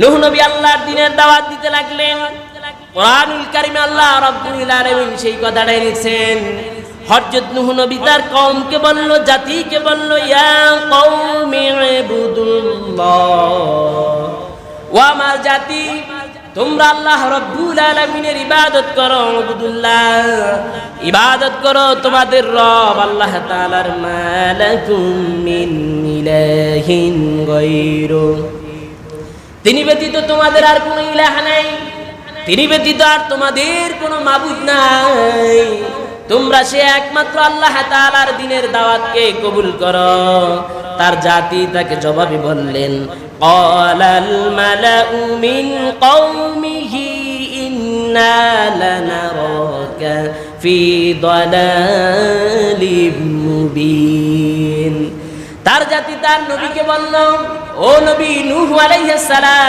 নূহ নবী আল্লাহর দ্বীনের দাওয়াত দিতে লাগলেন। কোরআনুল কারীমে আল্লাহ রাব্বুল আলামিন সেই কথাটাই লিখছেন। হযরত নূহ নবী তার কওমকে বলল, জাতিকে বলল, ইয়া কওমি ইবুদুল্লাহ, ও আমার জাতি, তোমরা আল্লাহ রাব্বুল আলামিনের ইবাদত করো। ইবুদুল্লাহ, ইবাদত করো তোমাদের রব আল্লাহ তাআলার। মালাকুম মিন ইলাহিন গায়রু, তিনি ব্যতীত তোমাদের আর কোনো ইলাহ নাই, তিনি ব্যতীত আর তোমাদের কোনো মাবুদ নাই। তোমরা সে একমাত্র আল্লাহ তাআলার দ্বীনের দাওয়াতকে কবুল করো। তার জাতি তাকে জবাবে বললেন, ক্বালাল মালাউ মিন কওমিহি ইন্না লানারাকা ফি দালালিম মুবিন। তার জাতি তার নবীকে বলল, ও নবী নূহ আলাইহিস সালাম,